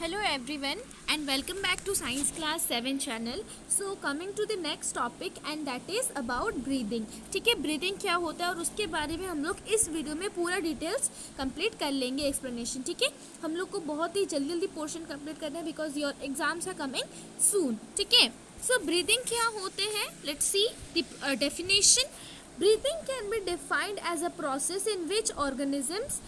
Hello everyone and welcome back to Science Class 7 channel. So coming to the next topic and that is about breathing. ठीक है, breathing क्या होता है और उसके बारे में हम लोग इस वीडियो में पूरा डिटेल्स कंप्लीट कर लेंगे, एक्सप्लेनेशन. ठीक है, हम लोग को बहुत ही जल्दी जल्दी पोर्शन कंप्लीट करना है because your exams are coming soon. ठीक है, सो ब्रीदिंग क्या होते हैं, let's see the definition. Breathing can be defined as a process in which organisms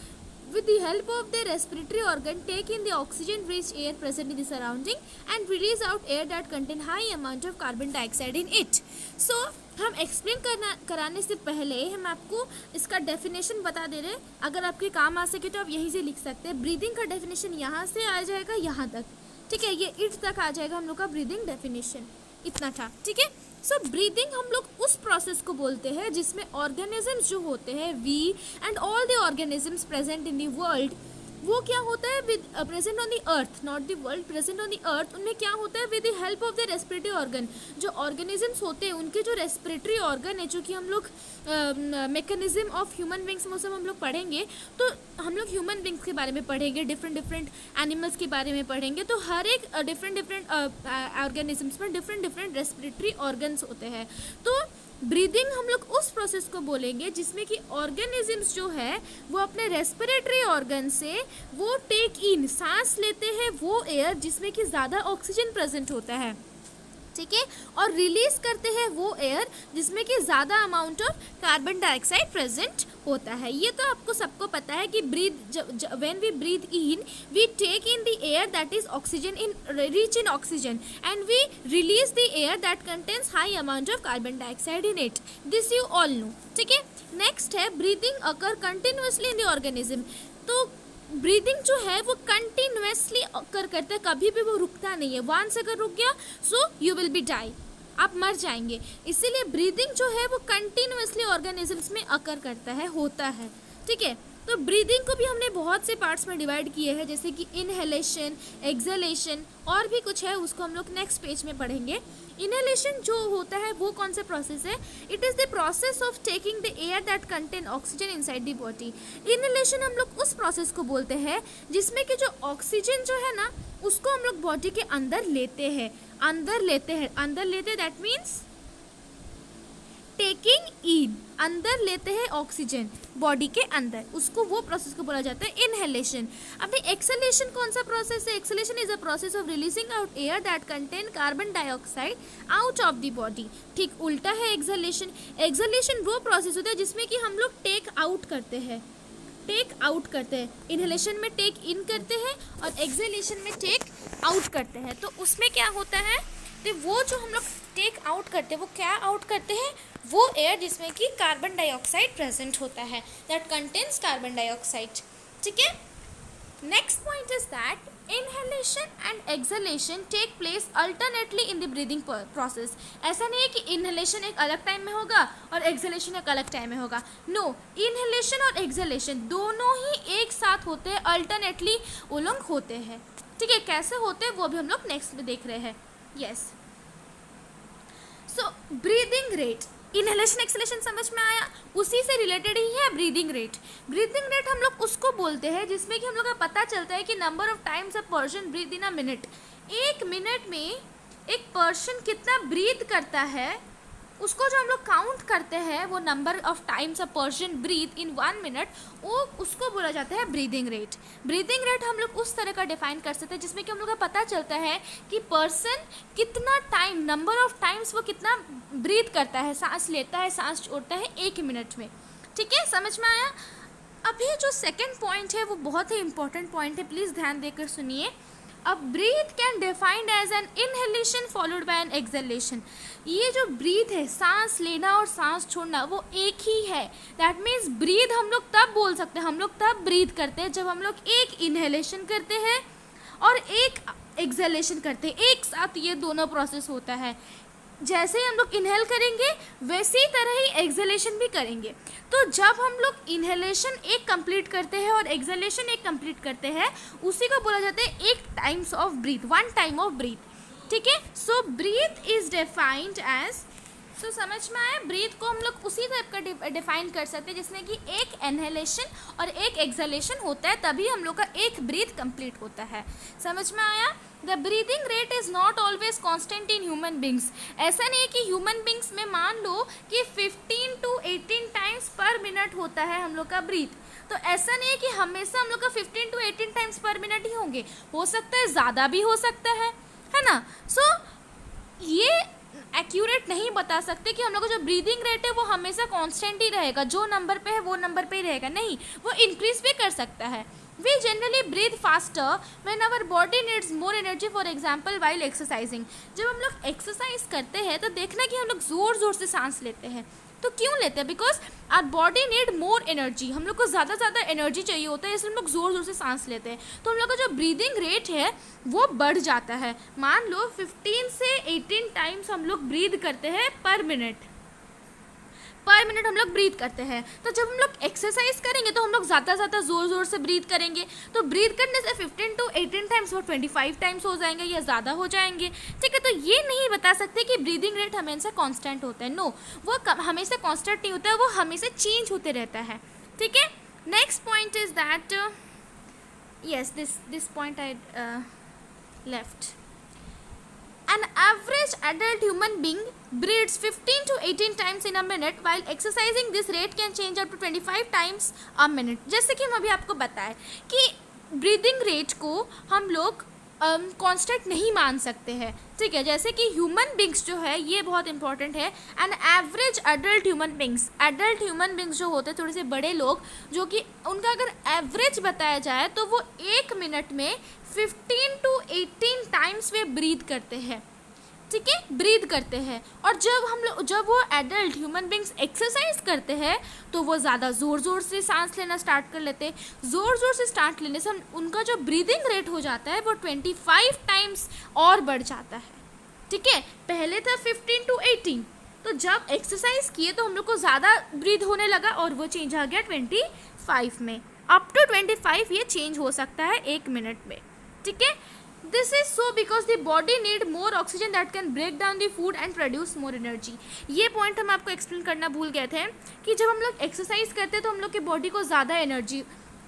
with the help of their respiratory organ take in the oxygen rich air present in the surrounding and release out air that contain high amount of carbon dioxide in it. So हम explain कराने से पहले हम आपको इसका definition बता दे रहे हैं. अगर आपके काम आ सके तो आप यहीं से लिख सकते हैं. ब्रीदिंग का डेफिनेशन यहाँ से आ जाएगा यहाँ तक. ठीक है, ये इट तक आ जाएगा हम लोग का ब्रीदिंग डेफिनेशन. इतना था. ठीक है, सो ब्रीदिंग हम लोग उस प्रोसेस को बोलते हैं जिसमें ऑर्गेनिजम्स जो होते हैं, we and all the organisms present in the world, वो क्या होता है with present on the earth, not the world, present on the earth, उनमें क्या होता है with the help of the respiratory organ. जो ऑर्गेनिजम्स होते हैं उनके जो रेस्पिरेटरी ऑर्गन है, जो कि हम लोग मैकेनिज्म ऑफ ह्यूमन बींग्स में हम लोग पढ़ेंगे, तो हम लोग ह्यूमन बींग्स के बारे में पढ़ेंगे, डिफरेंट एनिमल्स के बारे में पढ़ेंगे. तो हर एक डिफरेंट ऑर्गेनिजम्स में डिफरेंट रेस्पिरेटरी ऑर्गन्स होते हैं. तो ब्रीदिंग हम लोग उस प्रोसेस को बोलेंगे जिसमें कि ऑर्गेनिजम्स जो है वो अपने रेस्पिरेटरी ऑर्गन से वो टेक इन, सांस लेते हैं वो एयर जिसमें कि ज़्यादा ऑक्सीजन प्रेजेंट होता है. ठीक है, और रिलीज करते हैं वो एयर जिसमें कि ज़्यादा amount of carbon dioxide present होता है. ये तो आपको सबको पता है कि when we breathe in we take in the air that is oxygen in rich in oxygen and we release the air that contains high amount of carbon dioxide in it. This you all know. ठीक है, next है breathing occur continuously in the organism. तो breathing जो है वो continuously अकर करता है, कभी भी वो रुकता नहीं है. वंस अगर रुक गया so you will be die, आप मर जाएंगे. इसीलिए ब्रीदिंग जो है वो कंटिन्यूसली ऑर्गेनिजम्स में अकर करता है, होता है. ठीक है, तो ब्रीदिंग को भी हमने बहुत से पार्ट्स में डिवाइड किए हैं, जैसे कि इनहेलेशन, एक्सहेलेशन और भी कुछ है, उसको हम लोग नेक्स्ट पेज में पढ़ेंगे. इनहेलेशन जो होता है वो कौन सा प्रोसेस है, it is the process of taking the air that contain oxygen inside the body. Inhalation हम लोग उस प्रोसेस को बोलते हैं जिसमें कि जो ऑक्सीजन जो है ना उसको हम लोग बॉडी के अंदर लेते हैं. अंदर लेते दैट मीन्स टेकिंग इन, अंदर लेते हैं ऑक्सीजन बॉडी के अंदर, उसको वो प्रोसेस को बोला जाता है इनहेलेशन. अभी एक्सहेलेशन कौन सा प्रोसेस है, exhalation is a process of releasing out air that contain carbon dioxide out of the body. ठीक उल्टा है एक्सहेलेशन. एक्सहेलेशन वो प्रोसेस होता है जिसमें कि हम लोग टेक आउट करते हैं, इनहेलेशन में टेक इन करते हैं और एक्सहेलेशन में टेक आउट करते हैं. तो उसमें क्या होता है, तो वो जो हम लोग टेक आउट करते हैं वो क्या आउट करते हैं, वो एयर जिसमें कि कार्बन डाइऑक्साइड प्रेजेंट होता है, दैट कंटेन्स कार्बन डाइऑक्साइड. ठीक है, next point is that inhalation and exhalation take place alternately in the breathing process. ऐसा नहीं है कि इनहेलेशन एक अलग टाइम में होगा और एक्सहेलेशन एक अलग टाइम में होगा. नो, इनहेलेशन और एक्सहेलेशन दोनों ही एक साथ होते हैं, अल्टरनेटली वो लोग होते हैं. ठीक है, कैसे होते हैं वो भी हम लोग नेक्स्ट में देख रहे हैं. Yes, so breathing rate, inhalation exhalation समझ में आया, उसी से रिलेटेड ही है ब्रीदिंग रेट. ब्रीदिंग रेट हम लोग उसको बोलते हैं जिसमें कि हम लोग का पता चलता है कि number of times a person breathe in a minute. एक मिनट में एक पर्सन कितना ब्रीथ करता है उसको जो हम लोग काउंट करते हैं, वो number of times a person breathe in 1 minute, वो उसको बोला जाता है ब्रीदिंग रेट. ब्रीदिंग रेट हम लोग उस तरह का डिफाइन कर सकते हैं जिसमें कि हम लोग का पता चलता है कि पर्सन कितना टाइम, नंबर ऑफ टाइम्स वो कितना ब्रीथ करता है, सांस लेता है, सांस छोड़ता है एक मिनट में. ठीक है, समझ में आया. अभी जो सेकेंड पॉइंट है वो बहुत ही इंपॉर्टेंट पॉइंट है, प्लीज़ ध्यान देकर सुनिए. अब breathe can defined as an inhalation followed by an exhalation. ये जो ब्रीथ है, सांस लेना और सांस छोड़ना, वो एक ही है. दैट मीन्स ब्रीथ हम लोग तब बोल सकते हैं, हम लोग तब ब्रीथ करते हैं जब हम लोग एक इनहेलेशन करते हैं और एक एक्सहेलेशन करते हैं. एक साथ ये दोनों प्रोसेस होता है. जैसे ही हम लोग इनहेल करेंगे वैसी तरह ही एक्सहेलेशन भी करेंगे. तो जब हम लोग इनहेलेशन एक कंप्लीट करते हैं और एक्सहेलेशन एक कंप्लीट करते हैं, उसी को बोला जाता है एक times of breath, 1 time of breath. ठीक है, सो ब्रीथ इज डिफाइंड एज सो समझ में आया। ब्रीथ को हम लोग उसी टाइप का डिफाइन कर सकते हैं जिसमें कि एक इनहेलेशन और एक एक्सहेलेशन होता है, तभी हम लोग का एक ब्रीथ कंप्लीट होता है। समझ में आया। The breathing rate is not always constant in human beings. ऐसा नहीं है कि ह्यूमन बींग्स में मान लो कि 15 to 18 टाइम्स पर मिनट होता है हम लोग का ब्रीथ, तो ऐसा नहीं है कि हमेशा हम लोग का 15 to 18 टाइम्स पर मिनट ही होंगे, हो सकता है ज़्यादा भी हो सकता है ना। सो ये एक्यूरेट नहीं बता सकते कि हम लोग का जो ब्रीदिंग रेट है वो हमेशा कांस्टेंट ही रहेगा, जो नंबर पे है वो नंबर पे ही रहेगा, नहीं, वो इंक्रीज भी कर सकता है। We generally breathe faster when our body needs more energy, for example while exercising। जब हम लोग एक्सरसाइज करते हैं तो देखना कि हम लोग ज़ोर ज़ोर से सांस लेते हैं, तो क्यों लेते हैं? Because our body need more energy, हम लोग को ज़्यादा एनर्जी चाहिए होता है, इसलिए हम लोग ज़ोर ज़ोर से सांस लेते हैं, तो हम लोग का जो ब्रीदिंग रेट है वो बढ़ जाता है। मान लो 15 से 18 टाइम्स हम लोग ब्रीद करते हैं पर मिनट हम लोग ब्रीथ करते हैं। तो जब हम लोग एक्सरसाइज करेंगे तो हम लोग ज़्यादा ज़ोर ज़ोर से ब्रीथ करेंगे, तो ब्रीथ करने से 15 to 18 टाइम्स वो 25 टाइम्स हो जाएंगे या ज़्यादा हो जाएंगे, ठीक है। तो ये नहीं बता सकते कि ब्रीदिंग रेट हमेशा कांस्टेंट होता है, नो, वो हमेशा कांस्टेंट नहीं होता है, वो हमेशा चेंज होते रहता है, ठीक है। Next point is that yes, this point I left. An average adult human being breathes 15 to 18 times in a minute. While exercising, this rate can change up to 25 times a minute. जैसे कि हम अभी आपको बताएं कि breathing rate को हम लोग कांस्टेंट नहीं मान सकते हैं, ठीक है। जैसे कि ह्यूमन बींग्स जो है, ये बहुत इंपॉर्टेंट है। An average adult human beings जो होते हैं, थोड़े से बड़े लोग, जो कि उनका अगर एवरेज बताया जाए तो वो 1 मिनट में 15 to 18 टाइम्स वे ब्रीथ करते हैं, ठीक है, ब्रीथ करते हैं। और जब वो एडल्ट ह्यूमन बींग्स एक्सरसाइज करते हैं तो वो ज़्यादा ज़ोर से सांस लेना स्टार्ट कर लेते हैं। ज़ोर से स्टार्ट लेने से उनका जो ब्रीदिंग रेट हो जाता है वो 25 टाइम्स और बढ़ जाता है, ठीक है। पहले था 15 to 18, तो जब एक्सरसाइज किए तो हम लोग को ज़्यादा ब्रीथ होने लगा और वो चेंज आ गया 25 में। अप टू 25 ये चेंज हो सकता है 1 मिनट में, ठीक है। This is so because the body need more oxygen that can break down the food and produce more energy। ये पॉइंट हम आपको एक्सप्लेन करना भूल गए थे कि जब हम लोग एक्सरसाइज करते हैं तो हम लोग के बॉडी को ज़्यादा एनर्जी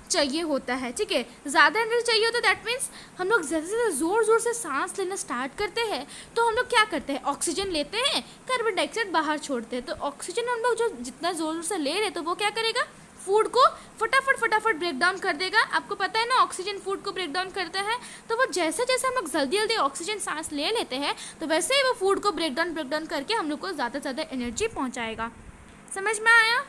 चाहिए होता है, ठीक है। ज़्यादा एनर्जी चाहिए होता है, दैट मीन्स हम लोग ज़्यादा ज़ोर से सांस लेना स्टार्ट करते हैं, तो हम लोग क्या करते हैं, ऑक्सीजन लेते हैं, कार्बन डाइऑक्साइड बाहर छोड़ते हैं। तो ऑक्सीजन हम लोग जो जितना ज़ोर से ले रहे हैं तो वो क्या करेगा, फूड को फटाफट ब्रेक डाउन कर देगा। आपको पता है ना, ऑक्सीजन फूड को ब्रेक डाउन करता है, तो वो जैसे हम लोग जल्दी ऑक्सीजन सांस ले लेते हैं तो वैसे ही वो फूड को ब्रेक डाउन करके हम लोग को ज़्यादा एनर्जी पहुंचाएगा। समझ में आया।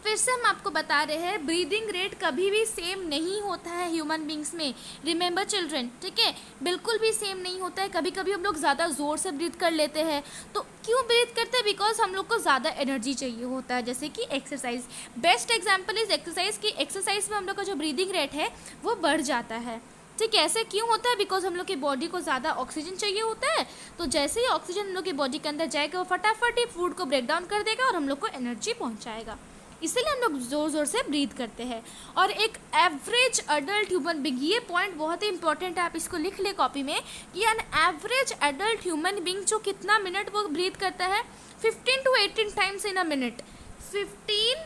फिर से हम आपको बता रहे हैं, ब्रीदिंग रेट कभी भी सेम नहीं होता है ह्यूमन बींग्स में। रिमेंबर चिल्ड्रन, ठीक है, बिल्कुल भी सेम नहीं होता है। कभी कभी हम लोग ज़्यादा ज़ोर से ब्रीथ कर लेते हैं, तो क्यों ब्रीथ करते हैं, बिकॉज हम लोग को ज़्यादा एनर्जी चाहिए होता है। जैसे कि exercise, best example is exercise की एक्सरसाइज में हम लोग का जो ब्रीदिंग रेट है वो बढ़ जाता है, ठीक है। ऐसे क्यों होता है, बिकॉज हम लोग की बॉडी को ज़्यादा ऑक्सीजन चाहिए होता है, तो जैसे ही ऑक्सीजन हम लोग की बॉडी के अंदर जाएगा वो फटाफट ही फूड को ब्रेक डाउन कर देगा और हम लोग को एनर्जी पहुँचाएगा, इसलिए हम लोग ज़ोर से ब्रीथ करते हैं। और एक एवरेज अडल्ट ह्यूमन बींग, ये पॉइंट बहुत ही इंपॉर्टेंट है, आप इसको लिख ले कॉपी में, कि an average adult human being जो कितना मिनट वो ब्रीथ करता है, 15 to 18 times in a minute, 15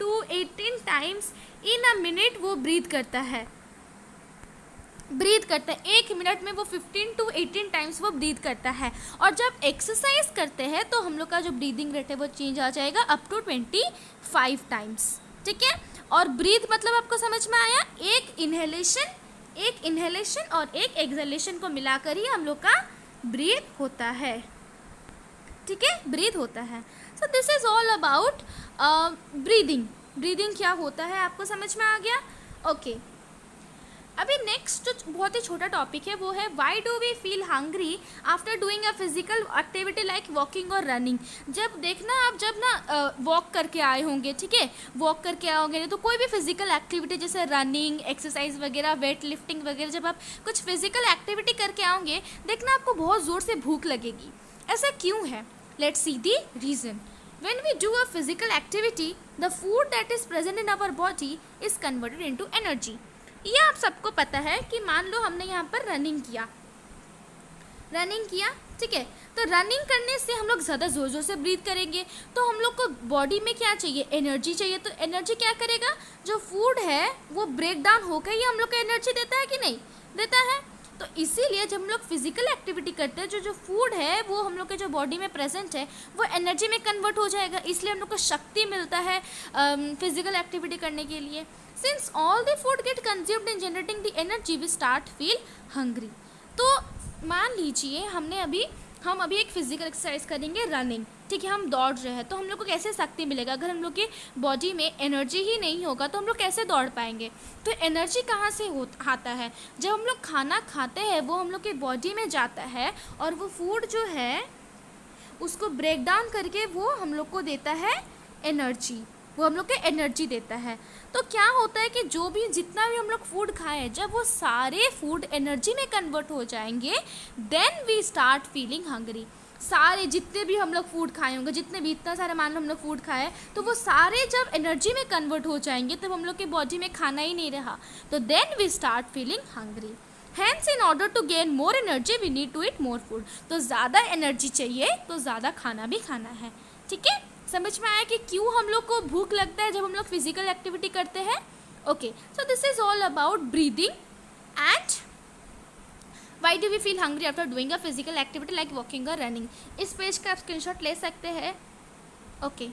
to 18 times in a minute वो ब्रीथ करता है। 1 मिनट में वो 15 to 18 टाइम्स वो ब्रीथ करता है। और जब एक्सरसाइज करते हैं तो हम लोग का जो ब्रीदिंग रेट है वो चेंज आ जाएगा अप टू 25 टाइम्स, ठीक है। और ब्रीथ मतलब आपको समझ में आया, एक इनहेलेशन और एक एक्सहेलेशन को मिलाकर ही हम लोग का ब्रीथ होता है, ठीक है, ब्रीथ होता है। सो this is all about breathing क्या होता है, आपको समझ में आ गया, ओके। अभी नेक्स्ट जो बहुत ही छोटा टॉपिक है वो है, why do we feel hungry after doing a physical activity like walking और रनिंग। जब देखना आप जब ना वॉक करके आए होंगे, ठीक है, वॉक करके आए होंगे तो कोई भी फिजिकल एक्टिविटी जैसे रनिंग, एक्सरसाइज वगैरह, वेट लिफ्टिंग वगैरह, जब आप कुछ फिजिकल एक्टिविटी करके आओगे देखना आपको बहुत ज़ोर से भूख लगेगी। ऐसा क्यों है, let's see the reason. When we do a physical activity, the food that is present in our body is converted into energy। ये आप सबको पता है कि मान लो हमने यहाँ पर रनिंग किया, ठीक है। तो रनिंग करने से हम लोग ज़्यादा ज़ोर ज़ोर से ब्रीथ करेंगे, तो हम लोग को बॉडी में क्या चाहिए, एनर्जी चाहिए। तो एनर्जी क्या करेगा, जो फूड है वो ब्रेक डाउन होकर ही हम लोग को एनर्जी देता है कि नहीं देता है। तो इसीलिए जब हम लोग फिजिकल एक्टिविटी करते हैं, जो फूड है वो हम लोग के जो बॉडी में प्रेजेंट है वो एनर्जी में कन्वर्ट हो जाएगा, इसलिए हम लोग को शक्ति मिलता है फिजिकल एक्टिविटी करने के लिए। Since all the food get consumed in generating the energy we start feel hungry. तो मान लीजिए हम अभी एक फिजिकल एक्सरसाइज करेंगे, रनिंग, ठीक है, हम दौड़ रहे हैं, तो हम लोग को कैसे शक्ति मिलेगा, अगर हम लोग की बॉडी में एनर्जी ही नहीं होगा तो हम लोग कैसे दौड़ पाएंगे। तो एनर्जी कहाँ से आता है, जब हम लोग खाना खाते हैं वो हम लोग की बॉडी में जाता है और वो फूड जो है उसको ब्रेक डाउन करके वो हम लोग को देता है एनर्जी, वो हम लोग को एनर्जी देता है। तो क्या होता है कि जितना भी हम लोग फूड खाएं, जब वो सारे फूड एनर्जी में कन्वर्ट हो जाएंगे, then we start feeling hungry. सारे जितने भी हम लोग फूड खाए होंगे, जितने भी इतना सारा मान लो हम लोग फूड खाए, तो वो सारे जब एनर्जी में कन्वर्ट हो जाएंगे तब हम लोग के बॉडी में खाना ही नहीं रहा, तो then we start feeling hungry. Hence in order to gain more energy we need to eat more food. तो ज़्यादा एनर्जी चाहिए तो ज़्यादा खाना भी खाना है, ठीक है। समझ में आया कि क्यों हम लोग को भूख लगता है जब हम लोग फिजिकल एक्टिविटी करते हैं। Okay, so this is all about breathing and why do we feel hungry after doing a physical activity like walking और रनिंग। इस पेज का आप स्क्रीनशॉट ले सकते हैं। Okay,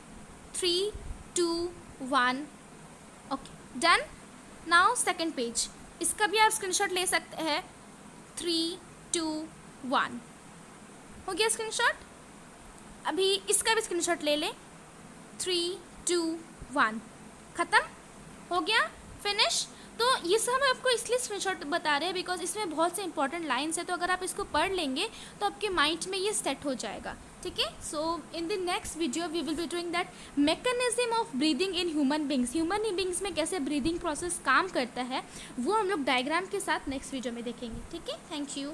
3, 2, 1, okay done. Now second page, इसका भी आप स्क्रीनशॉट ले सकते हैं। 3, 2, 1, हो गया स्क्रीनशॉट। अभी इसका भी स्क्रीनशॉट ले लें। 3, 2, 1, ख़त्म हो गया, फिनिश। तो ये सब हम आपको इसलिए स्क्रीनशॉट बता रहे हैं बिकॉज इसमें बहुत से इंपॉर्टेंट लाइन्स है, तो अगर आप इसको पढ़ लेंगे तो आपके माइंड में ये सेट हो जाएगा, ठीक है। So in the next video we will be doing that mechanism of breathing in human beings. Human beings में कैसे ब्रीदिंग प्रोसेस काम करता है वो हम लोग डायग्राम के साथ नेक्स्ट वीडियो में देखेंगे, ठीक है। Thank you.